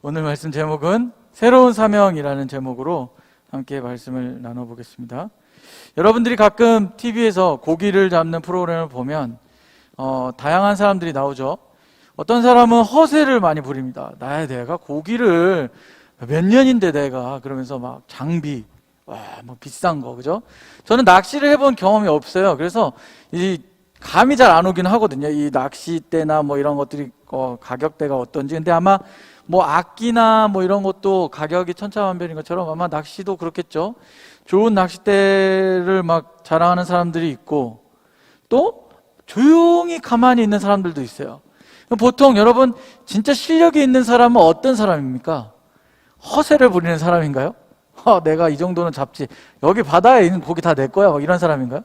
오늘 말씀 제목은 새로운 사명이라는 제목으로 함께 말씀을 나눠보겠습니다. 여러분들이 가끔 TV에서 고기를 잡는 프로그램을 보면 다양한 사람들이 나오죠. 어떤 사람은 허세를 많이 부립니다. 내가 고기를 몇 년인데 내가 그러면서 막 장비 뭐 비싼 거, 그죠? 저는 낚시를 해본 경험이 없어요. 그래서 이 감이 잘 안 오긴 하거든요. 이 낚싯대나 뭐 이런 것들이 가격대가 어떤지. 근데 아마 뭐 악기나 뭐 이런 것도 가격이 천차만별인 것처럼 아마 낚시도 그렇겠죠. 좋은 낚싯대를 막 자랑하는 사람들이 있고 또 조용히 가만히 있는 사람들도 있어요. 보통 여러분 진짜 실력이 있는 사람은 어떤 사람입니까? 허세를 부리는 사람인가요? 내가 이 정도는 잡지, 여기 바다에 있는 고기 다 내 거야, 막 이런 사람인가요?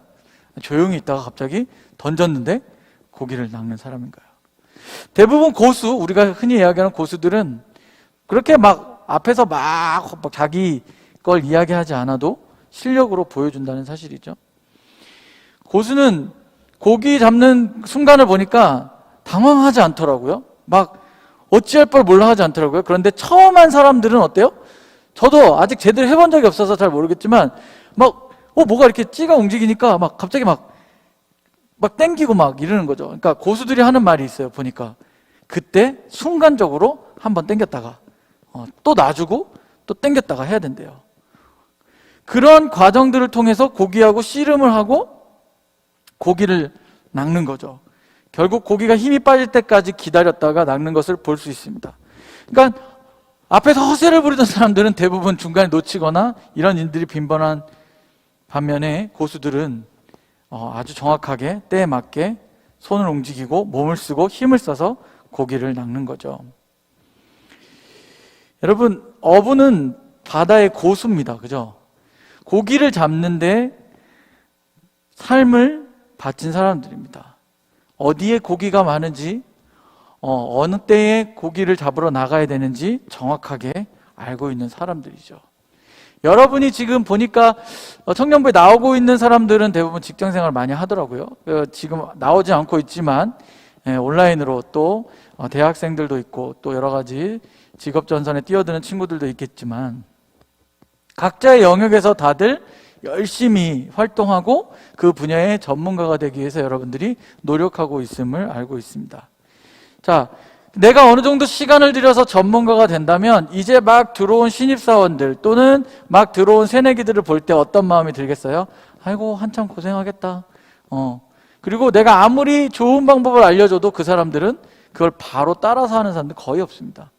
조용히 있다가 갑자기 던졌는데 고기를 낚는 사람인가요? 대부분 고수, 우리가 흔히 이야기하는 고수들은 그렇게 막 앞에서 막 자기 걸 이야기하지 않아도 실력으로 보여준다는 사실이죠. 고수는 고기 잡는 순간을 보니까 당황하지 않더라고요. 막 어찌할 걸 몰라 하지 않더라고요. 그런데 처음 한 사람들은 어때요? 저도 아직 제대로 해본 적이 없어서 잘 모르겠지만 막 뭐가 이렇게 찌가 움직이니까 막 갑자기 막 땡기고 막 이러는 거죠. 그러니까 고수들이 하는 말이 있어요. 보니까 그때 순간적으로 한번 땡겼다가 또 놔주고 또 땡겼다가 해야 된대요. 그런 과정들을 통해서 고기하고 씨름을 하고 고기를 낚는 거죠. 결국 고기가 힘이 빠질 때까지 기다렸다가 낚는 것을 볼 수 있습니다. 그러니까 앞에서 허세를 부리던 사람들은 대부분 중간에 놓치거나 이런 일들이 빈번한 반면에 고수들은 아주 정확하게 때에 맞게 손을 움직이고 몸을 쓰고 힘을 써서 고기를 낚는 거죠. 여러분, 어부는 바다의 고수입니다. 그죠? 고기를 잡는데 삶을 바친 사람들입니다. 어디에 고기가 많은지, 어느 때에 고기를 잡으러 나가야 되는지 정확하게 알고 있는 사람들이죠. 여러분이 지금 보니까 청년부에 나오고 있는 사람들은 대부분 직장생활을 많이 하더라고요. 지금 나오지 않고 있지만 온라인으로 또 대학생들도 있고 또 여러 가지 직업전선에 뛰어드는 친구들도 있겠지만 각자의 영역에서 다들 열심히 활동하고 그 분야의 전문가가 되기 위해서 여러분들이 노력하고 있음을 알고 있습니다. 자, 내가 어느 정도 시간을 들여서 전문가가 된다면 이제 막 들어온 신입사원들 또는 막 들어온 새내기들을 볼 때 어떤 마음이 들겠어요? 아이고 한참 고생하겠다. 그리고 내가 아무리 좋은 방법을 알려줘도 그 사람들은 그걸 바로 따라서 하는 사람들 거의 없습니다.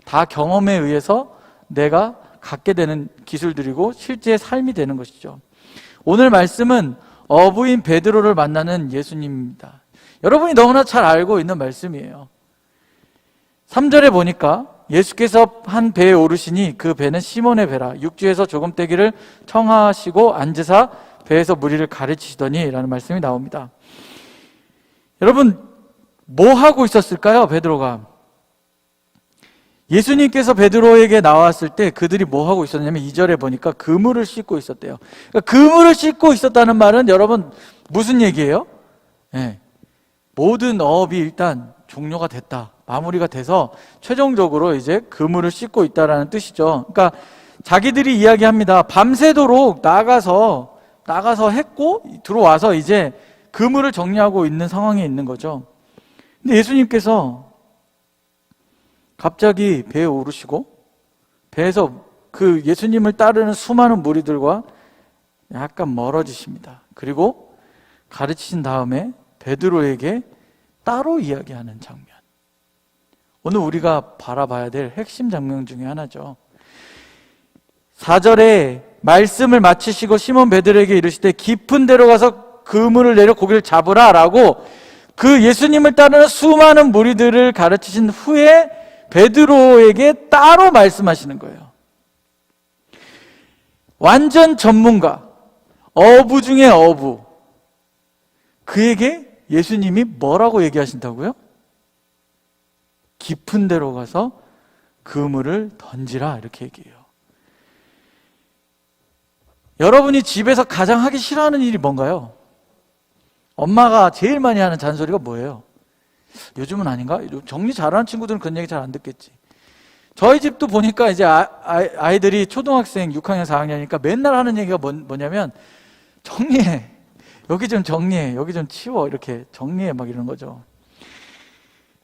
다 경험에 의해서 내가 갖게 되는 기술들이고 실제 삶이 되는 것이죠. 오늘 말씀은 어부인 베드로를 만나는 예수님입니다. 여러분이 너무나 잘 알고 있는 말씀이에요. 3절에 보니까 예수께서 한 배에 오르시니 그 배는 시몬의 배라 육지에서 조금 떼기를 청하시고 앉으사 배에서 무리를 가르치시더니 라는 말씀이 나옵니다. 여러분, 뭐 하고 있었을까요? 베드로가 예수님께서 베드로에게 나왔을 때 그들이 뭐 하고 있었냐면 2절에 보니까 그물을 씻고 있었대요. 그러니까 그물을 씻고 있었다는 말은 여러분 무슨 얘기예요? 모든 어업이 일단 종료가 됐다, 마무리가 돼서 최종적으로 이제 그물을 씻고 있다라는 뜻이죠. 그러니까 자기들이 이야기합니다. 밤새도록 나가서 했고 들어와서 이제 그물을 정리하고 있는 상황에 있는 거죠. 근데 예수님께서 갑자기 배에 오르시고 배에서 그 예수님을 따르는 수많은 무리들과 약간 멀어지십니다. 그리고 가르치신 다음에 베드로에게 따로 이야기하는 장면, 오늘 우리가 바라봐야 될 핵심 장면 중에 하나죠. 4절에 말씀을 마치시고 시몬 베드로에게 이르시되 깊은 데로 가서 그물을 내려 고기를 잡으라 라고 그 예수님을 따르는 수많은 무리들을 가르치신 후에 베드로에게 따로 말씀하시는 거예요. 완전 전문가, 어부 중에 어부, 그에게 예수님이 뭐라고 얘기하신다고요? 깊은 데로 가서 그물을 던지라 이렇게 얘기해요. 여러분이 집에서 가장 하기 싫어하는 일이 뭔가요? 엄마가 제일 많이 하는 잔소리가 뭐예요? 요즘은 아닌가? 정리 잘하는 친구들은 그런 얘기 잘 안 듣겠지. 저희 집도 보니까 이제 아이들이 초등학생 6학년, 4학년이니까 맨날 하는 얘기가 뭐냐면 정리해. 여기 좀 정리해. 여기 좀 치워. 이렇게 정리해. 막 이러는 거죠.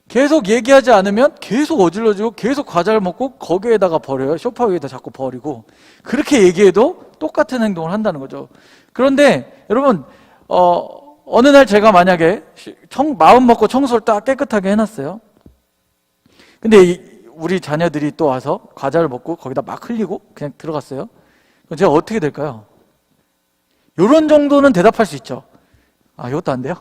계속 얘기하지 않으면 계속 어질러지고 계속 과자를 먹고 거기에다가 버려요. 소파 위에다 자꾸 버리고. 그렇게 얘기해도 똑같은 행동을 한다는 거죠. 그런데 여러분 어느 날 제가 만약에 마음 먹고 청소를 딱 깨끗하게 해놨어요. 근데 우리 자녀들이 또 와서 과자를 먹고 거기다 막 흘리고 그냥 들어갔어요. 그럼 제가 어떻게 될까요? 이런 정도는 대답할 수 있죠. 아, 이것도 안 돼요?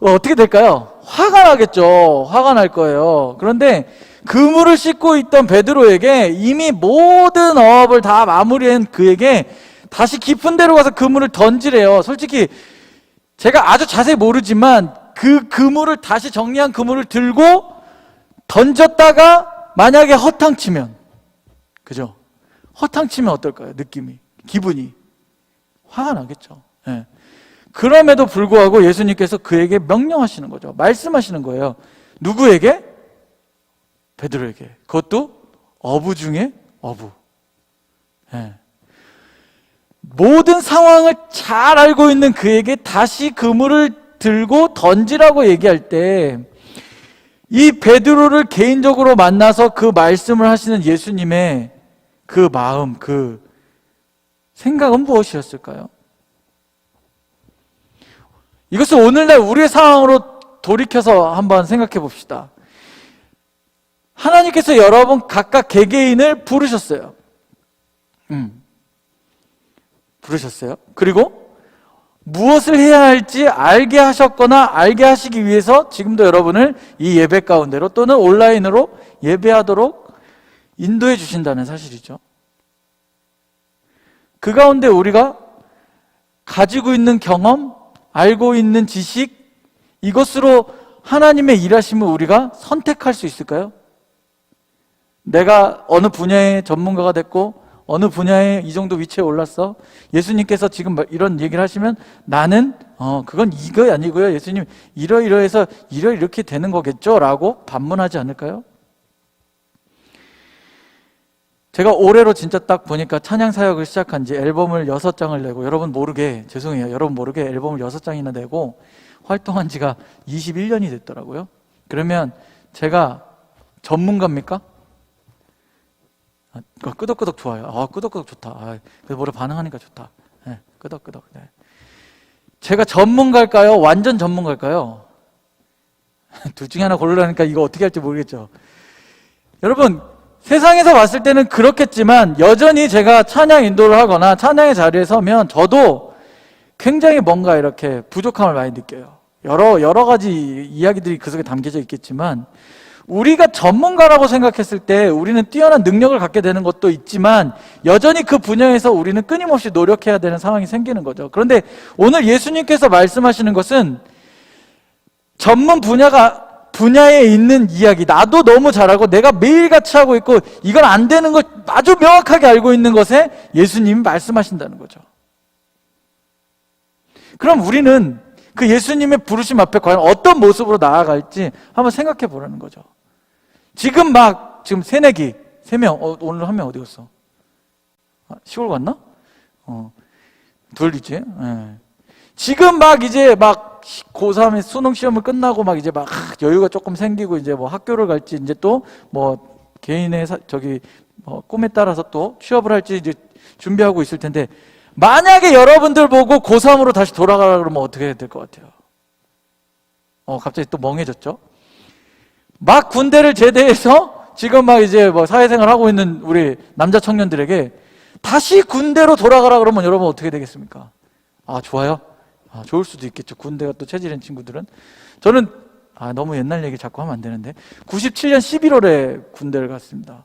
어떻게 될까요? 화가 나겠죠. 화가 날 거예요. 그런데 그물을 씻고 있던 베드로에게 이미 모든 어업을 다 마무리한 그에게 다시 깊은 데로 가서 그물을 던지래요. 솔직히 제가 아주 자세히 모르지만 그 그물을 다시 정리한 그물을 들고 던졌다가 만약에 허탕치면, 그죠? 허탕치면 어떨까요? 느낌이, 기분이 화가 나겠죠. 네. 그럼에도 불구하고 예수님께서 그에게 명령하시는 거죠. 말씀하시는 거예요. 누구에게? 베드로에게. 그것도 어부 중에 어부. 네. 모든 상황을 잘 알고 있는 그에게 다시 그물을 들고 던지라고 얘기할 때 이 베드로를 개인적으로 만나서 그 말씀을 하시는 예수님의 그 마음, 그 생각은 무엇이었을까요? 이것을 오늘날 우리의 상황으로 돌이켜서 한번 생각해 봅시다. 하나님께서 여러분 각각 개개인을 부르셨어요. 부르셨어요. 그리고 무엇을 해야 할지 알게 하셨거나 알게 하시기 위해서 지금도 여러분을 이 예배 가운데로 또는 온라인으로 예배하도록 인도해 주신다는 사실이죠. 그 가운데 우리가 가지고 있는 경험, 알고 있는 지식, 이것으로 하나님의 일하심을 우리가 선택할 수 있을까요? 내가 어느 분야의 전문가가 됐고 어느 분야에 이 정도 위치에 올랐어. 예수님께서 지금 이런 얘기를 하시면 나는 그건 이거 아니고요. 예수님 이러이러해서 이렇게 되는 거겠죠? 라고 반문하지 않을까요? 제가 올해로 진짜 딱 보니까 찬양 사역을 시작한 지 앨범을 6장을 내고 여러분 모르게 죄송해요. 여러분 모르게 앨범을 6장이나 내고 활동한 지가 21년이 됐더라고요. 그러면 제가 전문가입니까? 끄덕끄덕 좋아요. 끄덕끄덕 좋다. 그래서 뭐래 반응하니까 좋다. 네, 끄덕끄덕. 네. 제가 전문가일까요? 완전 전문가일까요? 둘 중에 하나 고르라니까 이거 어떻게 할지 모르겠죠. 여러분 세상에서 봤을 때는 그렇겠지만 여전히 제가 찬양 인도를 하거나 찬양의 자리에 서면 저도 굉장히 뭔가 이렇게 부족함을 많이 느껴요. 여러 가지 이야기들이 그 속에 담겨져 있겠지만 우리가 전문가라고 생각했을 때 우리는 뛰어난 능력을 갖게 되는 것도 있지만 여전히 그 분야에서 우리는 끊임없이 노력해야 되는 상황이 생기는 거죠. 그런데 오늘 예수님께서 말씀하시는 것은 전문 분야에 있는 이야기, 나도 너무 잘하고 내가 매일같이 하고 있고 이건 안 되는 걸 아주 명확하게 알고 있는 것에 예수님이 말씀하신다는 거죠. 그럼 우리는 그 예수님의 부르심 앞에 과연 어떤 모습으로 나아갈지 한번 생각해 보라는 거죠. 지금 새내기 3명, 오늘 한 명 어디 갔어? 시골 갔나? 둘이지. 네. 지금 이제 고3의 수능 시험을 끝나고 이제 여유가 조금 생기고 이제 학교를 갈지 이제 또 개인의 꿈에 따라서 또 취업을 할지 이제 준비하고 있을 텐데 만약에 여러분들 보고 고3으로 다시 돌아가라 그러면 어떻게 해야 될 것 같아요? 갑자기 또 멍해졌죠? 군대를 제대해서 지금 이제 사회생활 하고 있는 우리 남자 청년들에게 다시 군대로 돌아가라 그러면 여러분 어떻게 되겠습니까? 좋아요? 좋을 수도 있겠죠. 군대가 또 체질인 친구들은. 저는 너무 옛날 얘기 자꾸 하면 안 되는데 97년 11월에 군대를 갔습니다.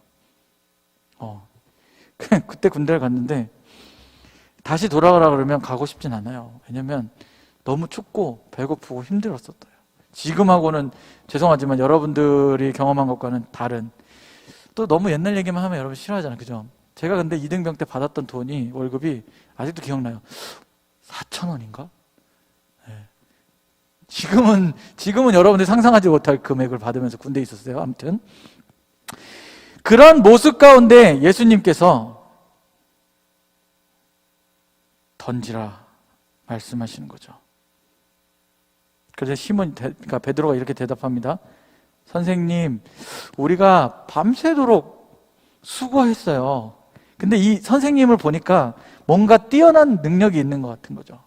그때 군대를 갔는데 다시 돌아가라 그러면 가고 싶진 않아요. 왜냐면 너무 춥고 배고프고 힘들었었어요. 지금하고는 죄송하지만 여러분들이 경험한 것과는 다른, 또 너무 옛날 얘기만 하면 여러분 싫어하잖아요. 그죠? 제가 근데 이등병 때 받았던 돈이 월급이 아직도 기억나요. 4,000원인가? 네. 지금은 여러분들이 상상하지 못할 금액을 받으면서 군대에 있었어요. 아무튼 그런 모습 가운데 예수님께서 던지라 말씀하시는 거죠. 그래서 그러니까 베드로가 이렇게 대답합니다. 선생님, 우리가 밤새도록 수고했어요. 근데 이 선생님을 보니까 뭔가 뛰어난 능력이 있는 것 같은 거죠.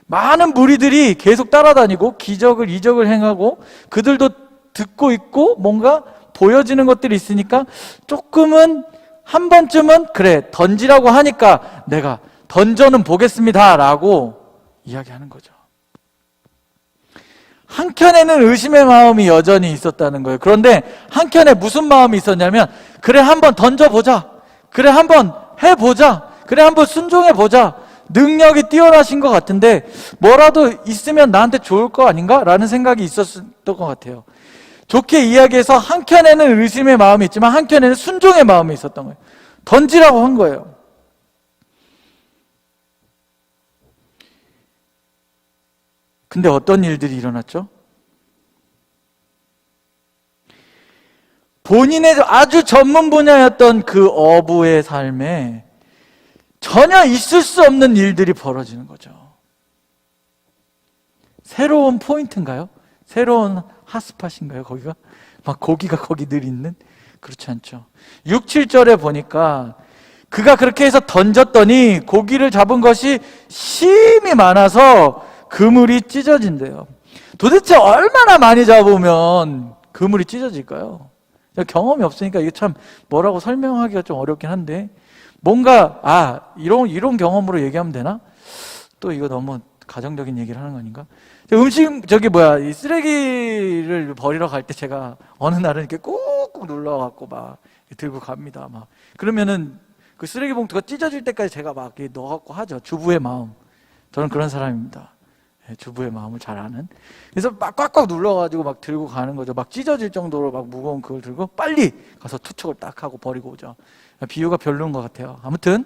많은 무리들이 계속 따라다니고 기적을 이적을 행하고 그들도 듣고 있고 뭔가 보여지는 것들이 있으니까 조금은 한 번쯤은 그래 던지라고 하니까 내가 던져는 보겠습니다 라고 이야기하는 거죠. 한켠에는 의심의 마음이 여전히 있었다는 거예요. 그런데 한켠에 무슨 마음이 있었냐면 그래 한번 던져보자, 그래 한번 해보자, 그래 한번 순종해보자. 능력이 뛰어나신 것 같은데 뭐라도 있으면 나한테 좋을 거 아닌가? 라는 생각이 있었던 것 같아요. 좋게 이야기해서 한켠에는 의심의 마음이 있지만 한켠에는 순종의 마음이 있었던 거예요. 던지라고 한 거예요. 근데 어떤 일들이 일어났죠? 본인의 아주 전문 분야였던 그 어부의 삶에 전혀 있을 수 없는 일들이 벌어지는 거죠. 새로운 포인트인가요? 새로운 핫스팟인가요? 거기가? 막 고기가 거기 늘 있는? 그렇지 않죠. 6, 7절에 보니까 그가 그렇게 해서 던졌더니 고기를 잡은 것이 심이 많아서 그물이 찢어진대요. 도대체 얼마나 많이 잡으면 그물이 찢어질까요? 경험이 없으니까 이게 참 뭐라고 설명하기가 좀 어렵긴 한데 뭔가 이런 경험으로 얘기하면 되나? 또 이거 너무 가정적인 얘기를 하는 거 아닌가? 이 쓰레기를 버리러 갈 때 제가 어느 날은 이렇게 꾹꾹 눌러갖고 막 들고 갑니다. 막 그러면은 그 쓰레기 봉투가 찢어질 때까지 제가 막 넣어갖고 하죠. 주부의 마음. 저는 그런 사람입니다. 주부의 마음을 잘 아는. 그래서 막 꽉꽉 눌러가지고 막 들고 가는 거죠. 막 찢어질 정도로 막 무거운 그걸 들고 빨리 가서 투척을 딱 하고 버리고 오죠. 비유가 별로인 것 같아요. 아무튼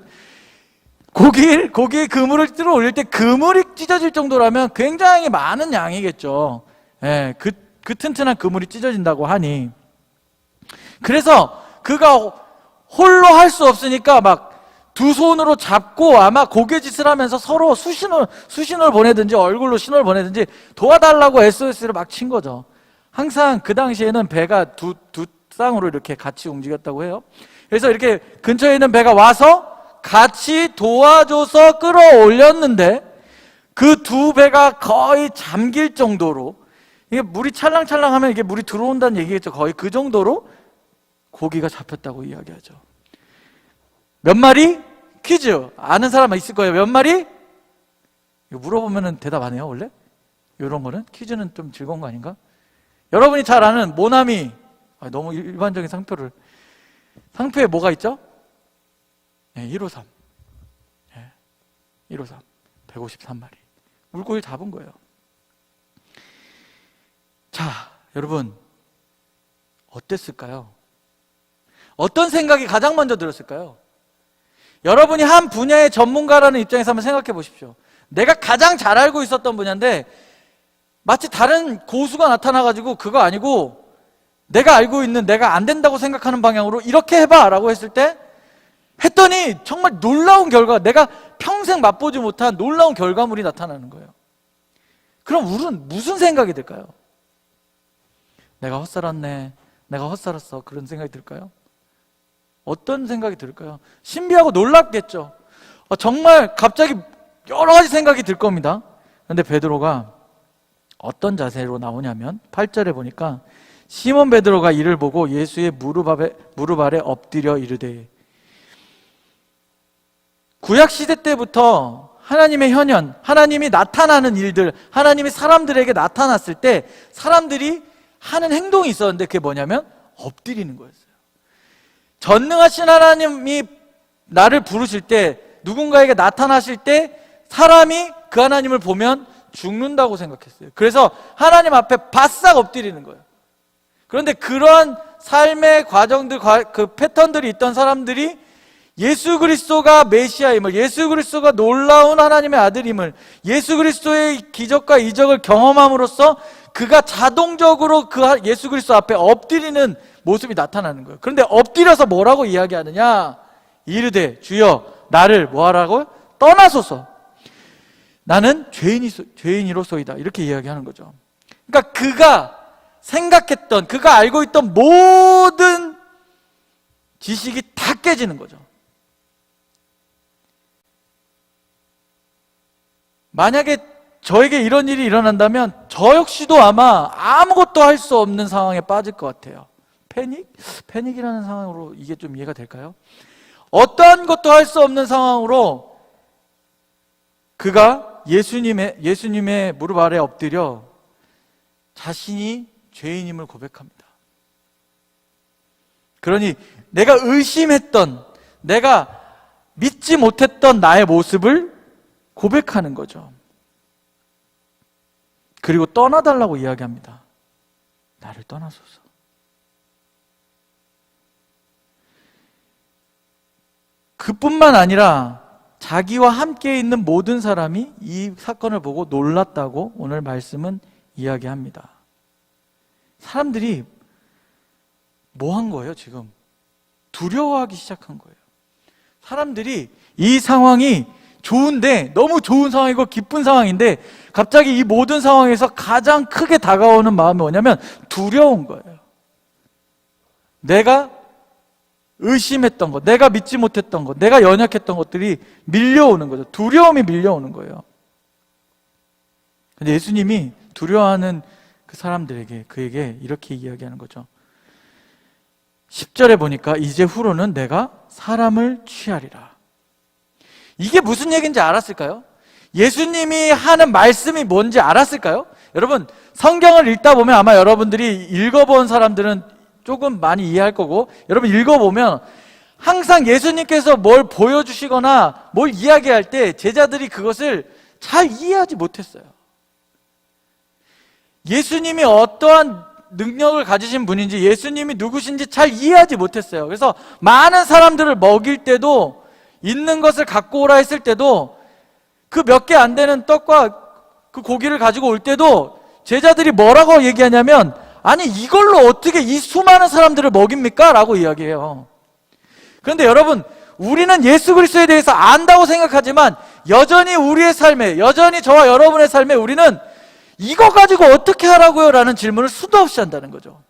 고기에 그물을 들어 올릴 때 그물이 찢어질 정도라면 굉장히 많은 양이겠죠. 그 튼튼한 그물이 찢어진다고 하니 그래서 그가 홀로 할 수 없으니까 막 두 손으로 잡고 아마 고개짓을 하면서 서로 수신호를 보내든지 얼굴로 신호를 보내든지 도와달라고 SOS를 막 친 거죠. 항상 그 당시에는 배가 두 쌍으로 이렇게 같이 움직였다고 해요. 그래서 이렇게 근처에 있는 배가 와서 같이 도와줘서 끌어올렸는데 그 두 배가 거의 잠길 정도로 이게 물이 찰랑찰랑하면 이게 물이 들어온다는 얘기겠죠. 거의 그 정도로 고기가 잡혔다고 이야기하죠. 몇 마리? 퀴즈. 아는 사람 있을 거예요. 몇 마리? 이거 물어보면 대답 안 해요, 원래? 이런 거는? 퀴즈는 좀 즐거운 거 아닌가? 여러분이 잘 아는 모나미. 너무 일반적인 상표에 뭐가 있죠? 153. 153. 153마리. 물고기 잡은 거예요. 자, 여러분. 어땠을까요? 어떤 생각이 가장 먼저 들었을까요? 여러분이 한 분야의 전문가라는 입장에서 한번 생각해 보십시오. 내가 가장 잘 알고 있었던 분야인데 마치 다른 고수가 나타나가지고 그거 아니고 내가 알고 있는 내가 안 된다고 생각하는 방향으로 이렇게 해봐 라고 했을 때 했더니 정말 놀라운 결과, 내가 평생 맛보지 못한 놀라운 결과물이 나타나는 거예요. 그럼 우리는 무슨 생각이 들까요? 내가 헛살았네, 내가 헛살았어, 그런 생각이 들까요? 어떤 생각이 들까요? 신비하고 놀랍겠죠. 정말 갑자기 여러 가지 생각이 들 겁니다. 그런데 베드로가 어떤 자세로 나오냐면 8절에 보니까 시몬 베드로가 이를 보고 예수의 무릎 아래 엎드려 이르되. 구약시대 때부터 하나님의 현현, 하나님이 나타나는 일들, 하나님이 사람들에게 나타났을 때 사람들이 하는 행동이 있었는데 그게 뭐냐면 엎드리는 거였어요. 전능하신 하나님이 나를 부르실 때, 누군가에게 나타나실 때 사람이 그 하나님을 보면 죽는다고 생각했어요. 그래서 하나님 앞에 바싹 엎드리는 거예요. 그런데 그러한 삶의 과정들, 그 패턴들이 있던 사람들이 예수 그리스도가 메시아임을, 예수 그리스도가 놀라운 하나님의 아들임을, 예수 그리스도의 기적과 이적을 경험함으로써 그가 자동적으로 그 예수 그리스도 앞에 엎드리는 모습이 나타나는 거예요. 그런데 엎드려서 뭐라고 이야기하느냐? 이르되 주여 나를 뭐하라고? 떠나소서. 나는 죄인이로소이다. 이렇게 이야기하는 거죠. 그러니까 그가 생각했던, 그가 알고 있던 모든 지식이 다 깨지는 거죠. 만약에 저에게 이런 일이 일어난다면 저 역시도 아마 아무것도 할 수 없는 상황에 빠질 것 같아요. 패닉이라는 상황으로 이게 좀 이해가 될까요? 어떠한 것도 할 수 없는 상황으로 그가 예수님의 무릎 아래 엎드려 자신이 죄인임을 고백합니다. 그러니 내가 의심했던, 내가 믿지 못했던 나의 모습을 고백하는 거죠. 그리고 떠나달라고 이야기합니다. 나를 떠나소서. 그뿐만 아니라 자기와 함께 있는 모든 사람이 이 사건을 보고 놀랐다고 오늘 말씀은 이야기합니다. 사람들이 뭐 한 거예요, 지금? 두려워하기 시작한 거예요. 사람들이 이 상황이 좋은데, 너무 좋은 상황이고 기쁜 상황인데 갑자기 이 모든 상황에서 가장 크게 다가오는 마음이 뭐냐면 두려운 거예요. 내가 의심했던 것, 내가 믿지 못했던 것, 내가 연약했던 것들이 밀려오는 거죠. 두려움이 밀려오는 거예요. 근데 예수님이 두려워하는 그 사람들에게, 그에게 이렇게 이야기하는 거죠. 10절에 보니까 이제 후로는 내가 사람을 취하리라. 이게 무슨 얘기인지 알았을까요? 예수님이 하는 말씀이 뭔지 알았을까요? 여러분, 성경을 읽다 보면 아마 여러분들이 읽어본 사람들은 조금 많이 이해할 거고, 여러분 읽어보면 항상 예수님께서 뭘 보여주시거나 뭘 이야기할 때 제자들이 그것을 잘 이해하지 못했어요. 예수님이 어떠한 능력을 가지신 분인지, 예수님이 누구신지 잘 이해하지 못했어요. 그래서 많은 사람들을 먹일 때도, 있는 것을 갖고 오라 했을 때도, 그 몇 개 안 되는 떡과 그 고기를 가지고 올 때도 제자들이 뭐라고 얘기하냐면, 아니 이걸로 어떻게 이 수많은 사람들을 먹입니까? 라고 이야기해요. 그런데 여러분, 우리는 예수 그리스도에 대해서 안다고 생각하지만 여전히 우리의 삶에, 여전히 저와 여러분의 삶에 우리는 이거 가지고 어떻게 하라고요? 라는 질문을 수도 없이 한다는 거죠.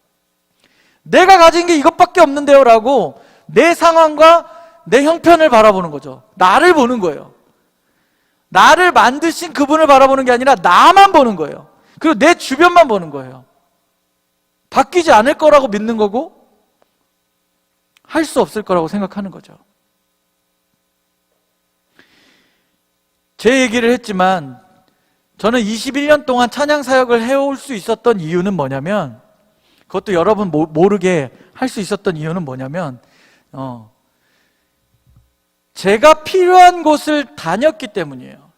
내가 가진 게 이것밖에 없는데요? 라고 내 상황과 내 형편을 바라보는 거죠. 나를 보는 거예요. 나를 만드신 그분을 바라보는 게 아니라 나만 보는 거예요. 그리고 내 주변만 보는 거예요. 바뀌지 않을 거라고 믿는 거고 할 수 없을 거라고 생각하는 거죠. 제 얘기를 했지만 저는 21년 동안 찬양 사역을 해올 수 있었던 이유는 뭐냐면, 그것도 여러분 모르게 할 수 있었던 이유는 뭐냐면, 제가 필요한 곳을 다녔기 때문이에요.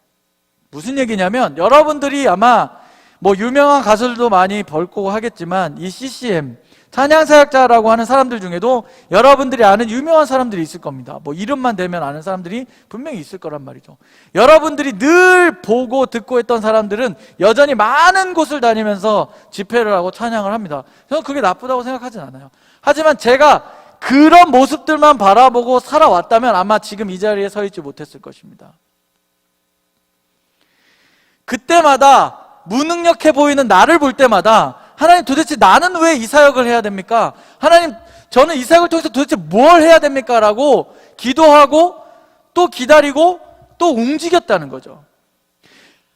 무슨 얘기냐면, 여러분들이 아마 뭐 유명한 가수들도 많이 벌고 하겠지만 이 CCM 찬양사역자라고 하는 사람들 중에도 여러분들이 아는 유명한 사람들이 있을 겁니다. 뭐 이름만 대면 아는 사람들이 분명히 있을 거란 말이죠. 여러분들이 늘 보고 듣고 했던 사람들은 여전히 많은 곳을 다니면서 집회를 하고 찬양을 합니다. 저는 그게 나쁘다고 생각하진 않아요. 하지만 제가 그런 모습들만 바라보고 살아왔다면 아마 지금 이 자리에 서 있지 못했을 것입니다. 그때마다 무능력해 보이는 나를 볼 때마다, 하나님 도대체 나는 왜 이 사역을 해야 됩니까? 하나님, 저는 이 사역을 통해서 도대체 뭘 해야 됩니까? 라고 기도하고 또 기다리고 또 움직였다는 거죠.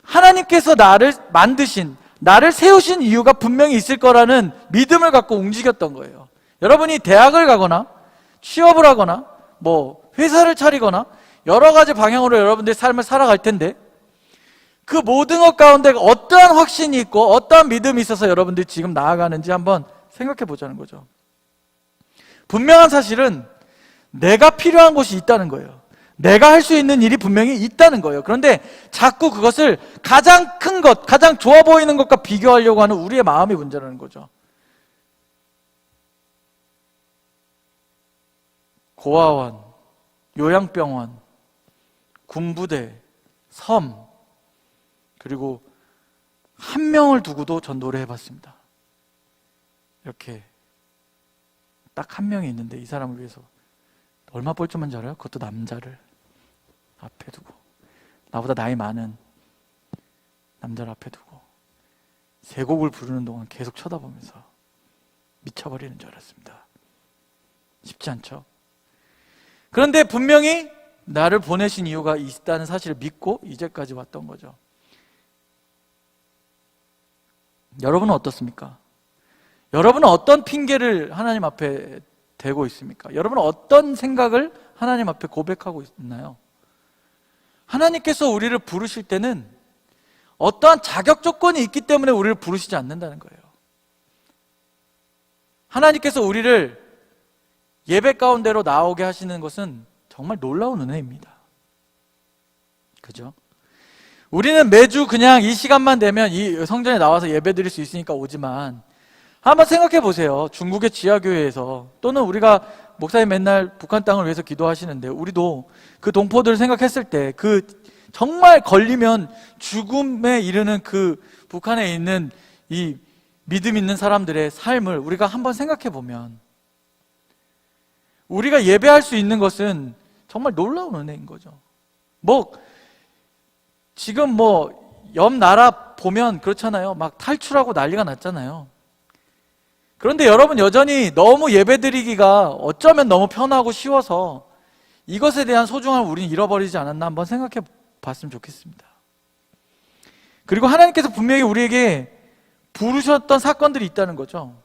하나님께서 나를 만드신, 나를 세우신 이유가 분명히 있을 거라는 믿음을 갖고 움직였던 거예요. 여러분이 대학을 가거나 취업을 하거나 뭐 회사를 차리거나 여러 가지 방향으로 여러분들의 삶을 살아갈 텐데, 그 모든 것 가운데 어떠한 확신이 있고 어떠한 믿음이 있어서 여러분들이 지금 나아가는지 한번 생각해 보자는 거죠. 분명한 사실은 내가 필요한 곳이 있다는 거예요. 내가 할 수 있는 일이 분명히 있다는 거예요. 그런데 자꾸 그것을 가장 큰 것, 가장 좋아 보이는 것과 비교하려고 하는 우리의 마음이 문제라는 거죠. 고아원, 요양병원, 군부대, 섬, 그리고 한 명을 두고도 전도를 해봤습니다. 이렇게 딱 한 명이 있는데 이 사람을 위해서 얼마 뻘쭘한지 알아요? 그것도 남자를 앞에 두고, 나보다 나이 많은 남자를 앞에 두고 세 곡을 부르는 동안 계속 쳐다보면서 미쳐버리는 줄 알았습니다. 쉽지 않죠? 그런데 분명히 나를 보내신 이유가 있다는 사실을 믿고 이제까지 왔던 거죠. 여러분은 어떻습니까? 여러분은 어떤 핑계를 하나님 앞에 대고 있습니까? 여러분은 어떤 생각을 하나님 앞에 고백하고 있나요? 하나님께서 우리를 부르실 때는 어떠한 자격 조건이 있기 때문에 우리를 부르시지 않는다는 거예요. 하나님께서 우리를 예배 가운데로 나오게 하시는 것은 정말 놀라운 은혜입니다. 그죠? 우리는 매주 그냥 이 시간만 되면 이 성전에 나와서 예배 드릴 수 있으니까 오지만, 한번 생각해 보세요. 중국의 지하교회에서, 또는 우리가 목사님 맨날 북한 땅을 위해서 기도하시는데, 우리도 그 동포들을 생각했을 때 그 정말 걸리면 죽음에 이르는 그 북한에 있는 이 믿음 있는 사람들의 삶을 우리가 한번 생각해 보면, 우리가 예배할 수 있는 것은 정말 놀라운 은혜인 거죠. 지금 옆 나라 보면 그렇잖아요. 막 탈출하고 난리가 났잖아요. 그런데 여러분, 여전히 너무 예배드리기가 어쩌면 너무 편하고 쉬워서 이것에 대한 소중함을 우리는 잃어버리지 않았나 한번 생각해 봤으면 좋겠습니다. 그리고 하나님께서 분명히 우리에게 부르셨던 사건들이 있다는 거죠.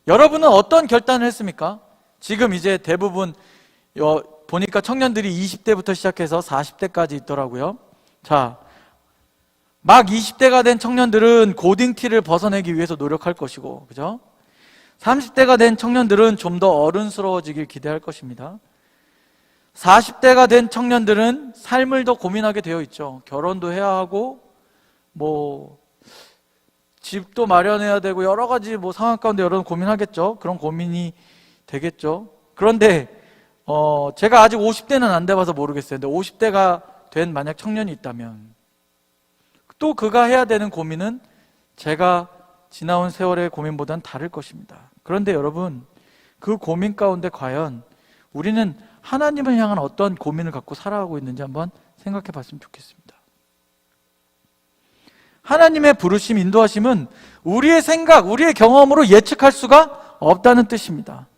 여러분은 어떤 결단을 했습니까? 지금 이제 대부분 보니까 청년들이 20대부터 시작해서 40대까지 있더라고요. 자, 막 20대가 된 청년들은 고딩티를 벗어내기 위해서 노력할 것이고, 그죠? 30대가 된 청년들은 좀 더 어른스러워지길 기대할 것입니다. 40대가 된 청년들은 삶을 더 고민하게 되어 있죠. 결혼도 해야 하고, 집도 마련해야 되고, 여러 가지 상황 가운데 여러분 고민하겠죠. 그런 고민이 되겠죠. 그런데 제가 아직 50대는 안 돼봐서 모르겠어요. 근데 50대가 된 만약 청년이 있다면 또 그가 해야 되는 고민은 제가 지나온 세월의 고민보다는 다를 것입니다. 그런데 여러분, 그 고민 가운데 과연 우리는 하나님을 향한 어떤 고민을 갖고 살아가고 있는지 한번 생각해 봤으면 좋겠습니다. 하나님의 부르심, 인도하심은 우리의 생각, 우리의 경험으로 예측할 수가 없다는 뜻입니다.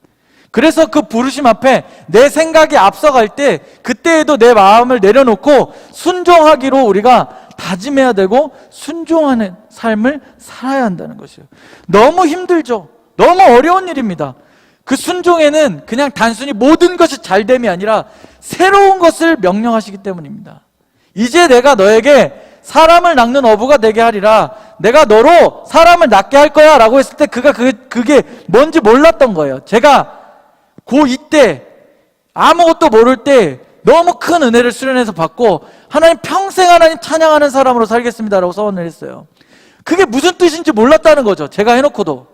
그래서 그 부르심 앞에 내 생각이 앞서갈 때, 그때에도 내 마음을 내려놓고 순종하기로 우리가 다짐해야 되고 순종하는 삶을 살아야 한다는 것이에요. 너무 힘들죠. 너무 어려운 일입니다. 그 순종에는 그냥 단순히 모든 것이 잘됨이 아니라 새로운 것을 명령하시기 때문입니다. 이제 내가 너에게 사람을 낳는 어부가 되게 하리라. 내가 너로 사람을 낳게 할 거야 라고 했을 때 그게 뭔지 몰랐던 거예요. 제가 고2 때 아무것도 모를 때 너무 큰 은혜를 수련해서 받고, 하나님 평생 하나님 찬양하는 사람으로 살겠습니다 라고 서원을 했어요. 그게 무슨 뜻인지 몰랐다는 거죠. 제가 해놓고도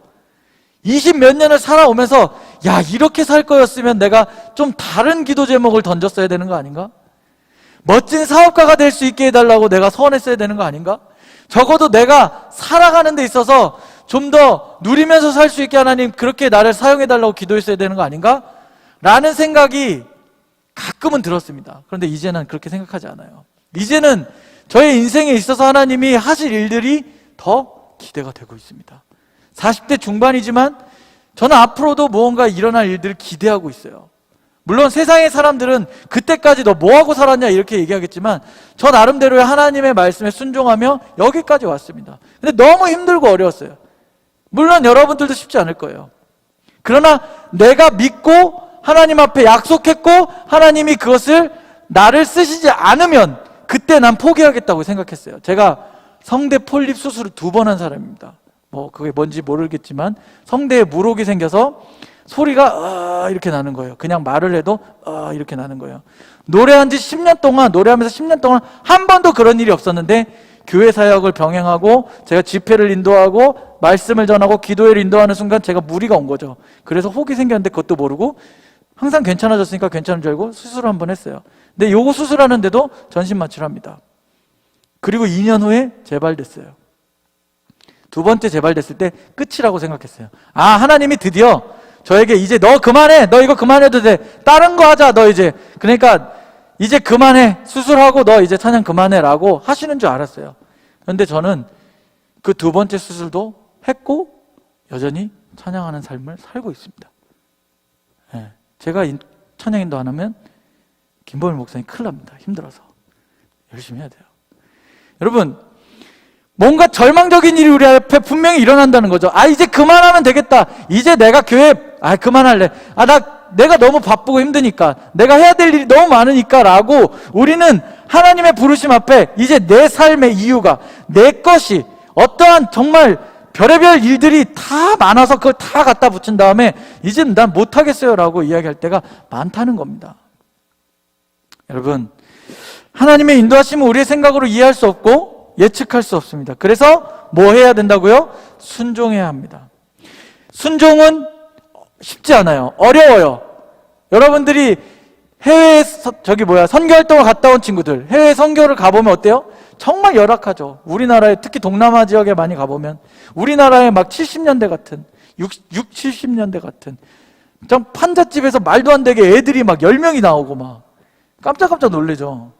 20 몇 년을 살아오면서, 야, 이렇게 살 거였으면 내가 좀 다른 기도 제목을 던졌어야 되는 거 아닌가? 멋진 사업가가 될 수 있게 해달라고 내가 서원했어야 되는 거 아닌가? 적어도 내가 살아가는 데 있어서 좀 더 누리면서 살 수 있게 하나님 그렇게 나를 사용해달라고 기도했어야 되는 거 아닌가? 라는 생각이 가끔은 들었습니다. 그런데 이제는 그렇게 생각하지 않아요. 이제는 저의 인생에 있어서 하나님이 하실 일들이 더 기대가 되고 있습니다. 40대 중반이지만 저는 앞으로도 무언가 일어날 일들을 기대하고 있어요. 물론 세상의 사람들은 그때까지 너 뭐하고 살았냐 이렇게 얘기하겠지만, 저 나름대로의 하나님의 말씀에 순종하며 여기까지 왔습니다. 근데 너무 힘들고 어려웠어요. 물론 여러분들도 쉽지 않을 거예요. 그러나 내가 믿고 하나님 앞에 약속했고 하나님이 그것을 나를 쓰시지 않으면 그때 난 포기하겠다고 생각했어요. 제가 성대 폴립 수술을 2번 한 사람입니다. 그게 뭔지 모르겠지만 성대에 물혹이 생겨서 소리가 이렇게 나는 거예요. 그냥 말을 해도 이렇게 나는 거예요. 노래한 지 10년 동안, 노래하면서 10년 동안 한 번도 그런 일이 없었는데, 교회 사역을 병행하고 제가 집회를 인도하고 말씀을 전하고 기도회를 인도하는 순간 제가 무리가 온 거죠. 그래서 혹이 생겼는데 그것도 모르고 항상 괜찮아졌으니까 괜찮은 줄 알고 수술을 한번 했어요. 근데 요거 수술하는데도 전신 마취를 합니다. 그리고 2년 후에 재발됐어요. 두 번째 재발됐을 때 끝이라고 생각했어요. 아, 하나님이 드디어 저에게 이제 너 그만해, 너 이거 그만해도 돼, 다른 거 하자, 너 이제, 그러니까 이제 그만해, 수술하고 너 이제 찬양 그만해 라고 하시는 줄 알았어요. 그런데 저는 그 두 번째 수술도 했고 여전히 찬양하는 삶을 살고 있습니다. 네. 제가 찬양 인도 안 하면 김범일 목사님 큰일 납니다. 힘들어서. 열심히 해야 돼요. 여러분, 뭔가 절망적인 일이 우리 앞에 분명히 일어난다는 거죠. 아, 이제 그만하면 되겠다. 이제 내가 교회, 그만할래. 내가 너무 바쁘고 힘드니까, 내가 해야 될 일이 너무 많으니까 라고 우리는 하나님의 부르심 앞에 이제 내 삶의 이유가, 내 것이 어떠한 정말 별의별 일들이 다 많아서 그걸 다 갖다 붙인 다음에 이제 난 못하겠어요 라고 이야기할 때가 많다는 겁니다. 여러분, 하나님의 인도하심은 우리의 생각으로 이해할 수 없고 예측할 수 없습니다. 그래서 뭐 해야 된다고요? 순종해야 합니다. 순종은 쉽지 않아요. 어려워요. 여러분들이 해외에 선교 활동을 갔다 온 친구들, 해외 선교를 가보면 어때요? 정말 열악하죠. 우리나라에, 특히 동남아 지역에 많이 가보면 우리나라에 막 70년대 같은 70년대 같은 좀 판잣집에서 말도 안 되게 애들이 막 10명이 나오고 막 깜짝깜짝 놀래죠.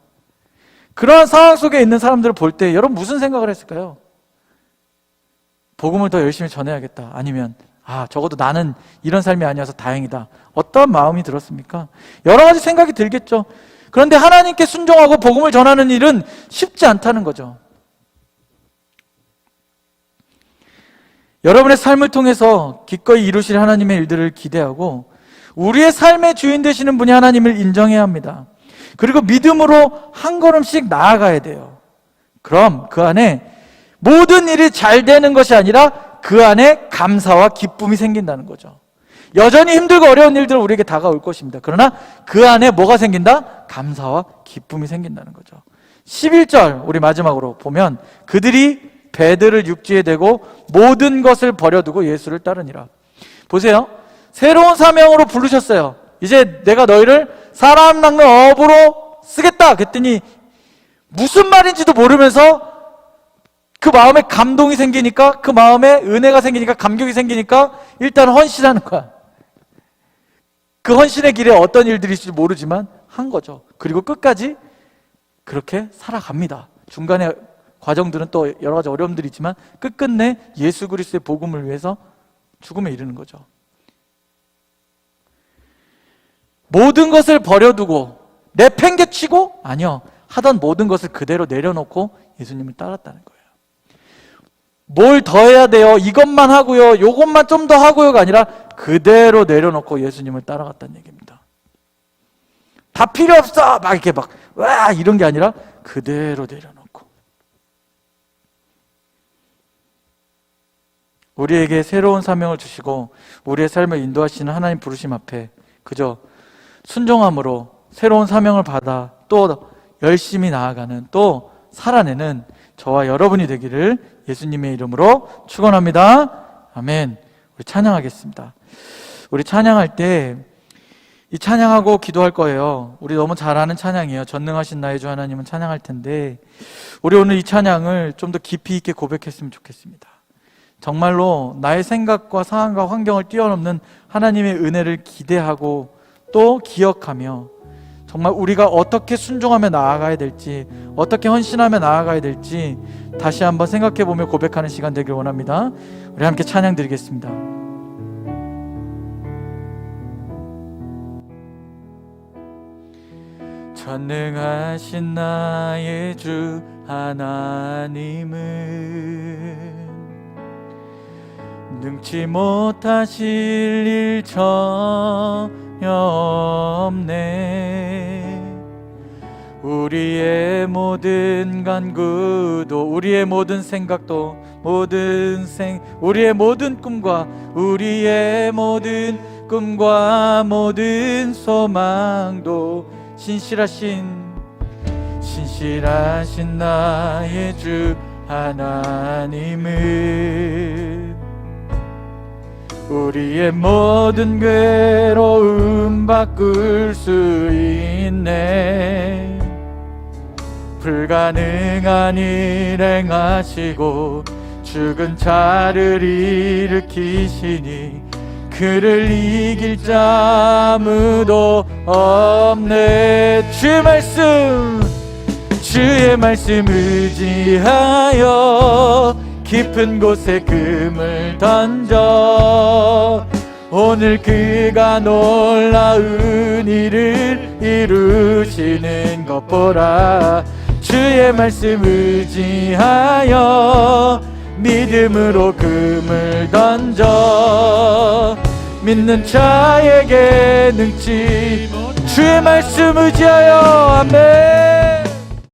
그러한 상황 속에 있는 사람들을 볼 때 여러분 무슨 생각을 했을까요? 복음을 더 열심히 전해야겠다. 아니면 적어도 나는 이런 삶이 아니어서 다행이다. 어떤 마음이 들었습니까? 여러 가지 생각이 들겠죠. 그런데 하나님께 순종하고 복음을 전하는 일은 쉽지 않다는 거죠. 여러분의 삶을 통해서 기꺼이 이루실 하나님의 일들을 기대하고 우리의 삶의 주인 되시는 분이 하나님을 인정해야 합니다. 그리고 믿음으로 한 걸음씩 나아가야 돼요. 그럼 그 안에 모든 일이 잘 되는 것이 아니라 그 안에 감사와 기쁨이 생긴다는 거죠. 여전히 힘들고 어려운 일들은 우리에게 다가올 것입니다. 그러나 그 안에 뭐가 생긴다? 감사와 기쁨이 생긴다는 거죠. 11절 우리 마지막으로 보면 그들이 배들을 육지에 대고 모든 것을 버려두고 예수를 따르니라. 보세요. 새로운 사명으로 부르셨어요. 이제 내가 너희를 사람 낚는 어부로 쓰겠다 그랬더니 무슨 말인지도 모르면서 그 마음에 감동이 생기니까, 그 마음에 은혜가 생기니까, 감격이 생기니까 일단 헌신하는 거야. 그 헌신의 길에 어떤 일들이 있을지 모르지만 한 거죠. 그리고 끝까지 그렇게 살아갑니다. 중간에 과정들은 또 여러 가지 어려움들이 있지만 끝끝내 예수 그리스도의 복음을 위해서 죽음에 이르는 거죠. 모든 것을 버려두고 내팽개치고, 아니요, 하던 모든 것을 그대로 내려놓고 예수님을 따랐다는 거예요. 뭘 더 해야 돼요? 이것만 하고요, 요것만 좀 더 하고요가 아니라 그대로 내려놓고 예수님을 따라갔다는 얘기입니다. 다 필요 없어! 막 이렇게 와! 이런 게 아니라 그대로 내려놓고. 우리에게 새로운 사명을 주시고 우리의 삶을 인도하시는 하나님 부르심 앞에 그저 순종함으로 새로운 사명을 받아 또 열심히 나아가는, 또 살아내는 저와 여러분이 되기를 예수님의 이름으로 축원합니다. 아멘. 우리 찬양하겠습니다. 우리 찬양할 때 이 찬양하고 기도할 거예요. 우리 너무 잘 아는 찬양이에요. 전능하신 나의 주 하나님은 찬양할 텐데 우리 오늘 이 찬양을 좀 더 깊이 있게 고백했으면 좋겠습니다. 정말로 나의 생각과 상황과 환경을 뛰어넘는 하나님의 은혜를 기대하고 또 기억하며 정말 우리가 어떻게 순종하며 나아가야 될지, 어떻게 헌신하며 나아가야 될지 다시 한번 생각해보며 고백하는 시간 되길 원합니다. 우리 함께 찬양 드리겠습니다. 전능하신 나의 주 하나님은 능치 못하실 일 전혀 없네. 우리의 모든 간구도, 우리의 모든 생각도, 우리의 모든 꿈과 모든 소망도 신실하신 나의 주 하나님은 우리의 모든 괴로움 바꿀 수 있네. 불가능한 일 행하시고 죽은 자를 일으키시니 그를 이길 자 아무도 없네. 주의 말씀 의지하여 깊은 곳에 금을 던져 오늘 그가 놀라운 일을 이루시는 것 보라. 주의 말씀 의지하여 믿음으로 금을 던져 믿는 자에게 능치. 주의 말씀 의지하여. 아멘.